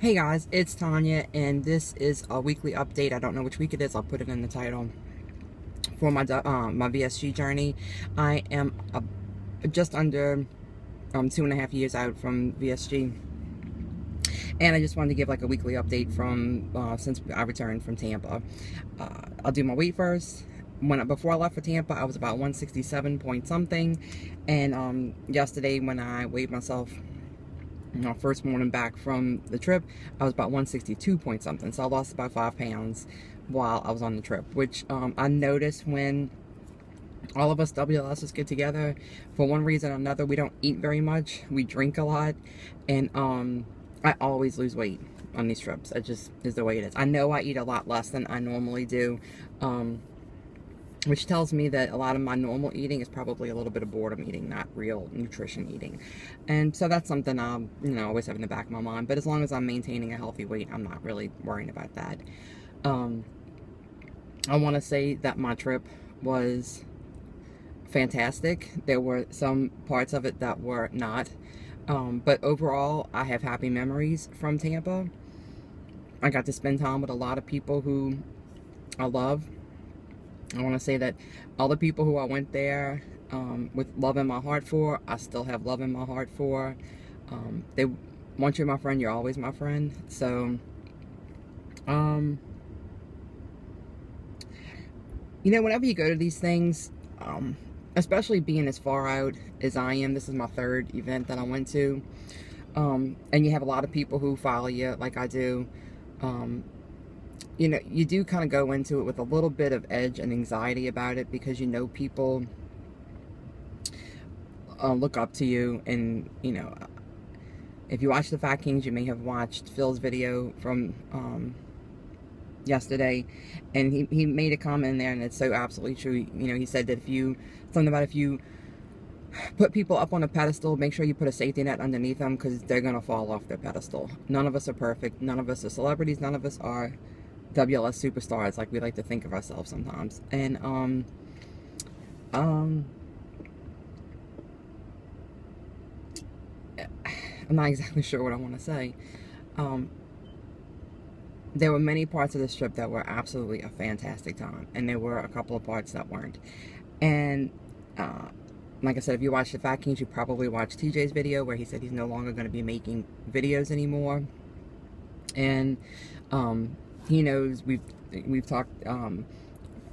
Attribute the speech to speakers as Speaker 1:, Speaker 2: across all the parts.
Speaker 1: Hey guys, it's Tanya, and this is a weekly update. I don't know which week it is. I'll put it in the title for my VSG journey. I am just under 2.5 years out from VSG, and I just wanted to give like a weekly update from since I returned from Tampa. I'll do my weight first. Before I left for Tampa, I was about 167 point something, and yesterday when I weighed myself, first morning back from the trip, I was about 162 point something. So I lost about 5 pounds while I was on the trip, which I noticed when all of us WLSs get together, for one reason or another, we don't eat very much. We drink a lot, and I always lose weight on these trips. It just is the way it is. I know I eat a lot less than I normally do, which tells me that a lot of my normal eating is probably a little bit of boredom eating, not real nutrition eating. And so that's something I'll, always have in the back of my mind. But as long as I'm maintaining a healthy weight, I'm not really worrying about that. I want to say that my trip was fantastic. There were some parts of it that were not. But overall, I have happy memories from Tampa. I got to spend time with a lot of people who I love. I want to say that all the people who I went there with love in my heart for, I still have love in my heart for. Once you're my friend, you're always my friend. So, whenever you go to these things, especially being as far out as I am, this is my 3rd event that I went to, and you have a lot of people who follow you like I do. You do kind of go into it with a little bit of edge and anxiety about it, because people look up to you. And if you watch the Fat Kings, you may have watched Phil's video from yesterday, and he made a comment in there, and it's so absolutely true. He said that if you put people up on a pedestal, make sure you put a safety net underneath them, because they're gonna fall off their pedestal. None of us are perfect. None of us are celebrities. None of us are WLS superstars like we like to think of ourselves sometimes. And I'm not exactly sure what I want to say. There were many parts of this trip that were absolutely a fantastic time, and there were a couple of parts that weren't. And like I said, if you watch the Fat Kings, you probably watched TJ's video where he said he's no longer going to be making videos anymore. And he knows we've talked.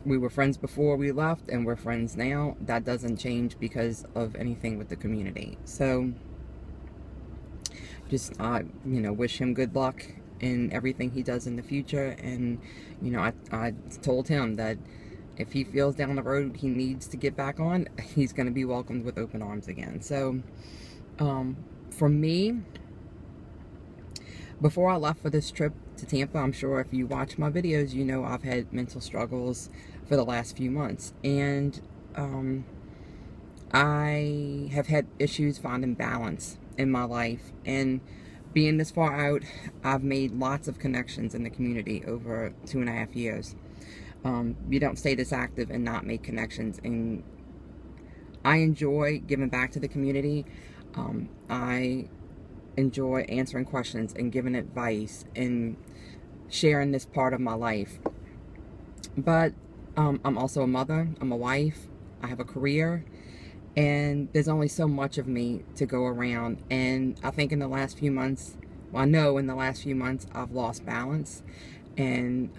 Speaker 1: We were friends before we left, and we're friends now. That doesn't change because of anything with the community. So just wish him good luck in everything he does in the future. And I told him that if he feels down the road he needs to get back on, he's going to be welcomed with open arms again. So for me, before I left for this trip to Tampa, I'm sure if you watch my videos, I've had mental struggles for the last few months. And I have had issues finding balance in my life. And being this far out, I've made lots of connections in the community over 2.5 years. You don't stay this active and not make connections. And I enjoy giving back to the community. I enjoy answering questions and giving advice and sharing this part of my life. But I'm also a mother, I'm a wife, I have a career, and there's only so much of me to go around. And I think in the last few months, I know in the last few months, I've lost balance, and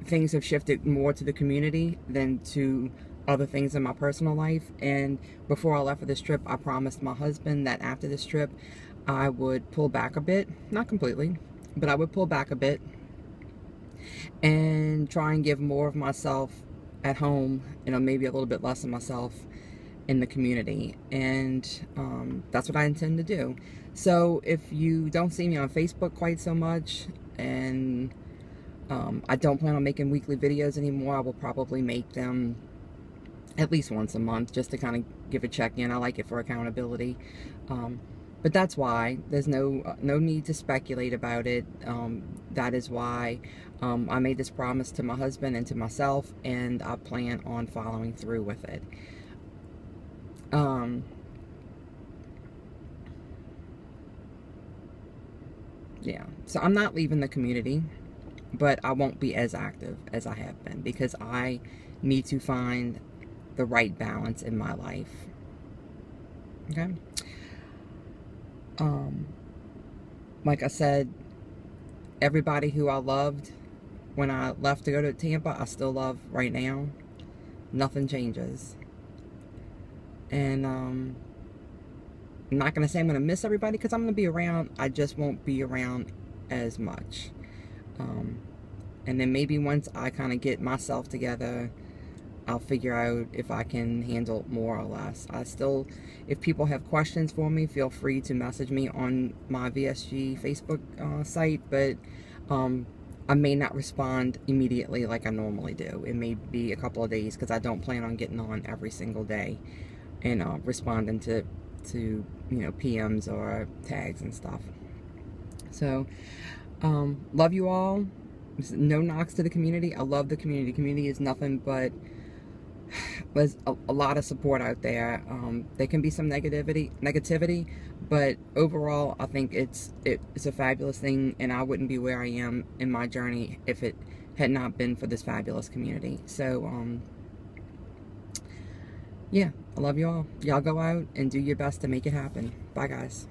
Speaker 1: things have shifted more to the community than to other things in my personal life. And before I left for this trip, I promised my husband that after this trip I would pull back a bit, not completely, but I would pull back a bit and try and give more of myself at home, maybe a little bit less of myself in the community. And that's what I intend to do. So if you don't see me on Facebook quite so much, and I don't plan on making weekly videos anymore, I will probably make them at least once a month, just to kind of give a check-in. I like it for accountability. But that's why. There's no need to speculate about it. That is why I made this promise to my husband and to myself, and I plan on following through with it. Yeah, so I'm not leaving the community, but I won't be as active as I have been because I need to find the right balance in my life. Okay. Like I said, everybody who I loved when I left to go to Tampa, I still love right now. Nothing changes. And I'm not going to say I'm going to miss everybody because I'm going to be around. I just won't be around as much. And then maybe once I kind of get myself together, I'll figure out if I can handle more or less. I still, if people have questions for me, feel free to message me on my VSG Facebook site, but I may not respond immediately like I normally do. It may be a couple of days because I don't plan on getting on every single day and responding to you know, PMs or tags and stuff. So love you all. No knocks to the community. I love the community. The community is nothing but there's a lot of support out there. There can be some negativity, but overall, I think it's a fabulous thing, and I wouldn't be where I am in my journey if it had not been for this fabulous community. So, yeah, I love you all. Y'all go out and do your best to make it happen. Bye, guys.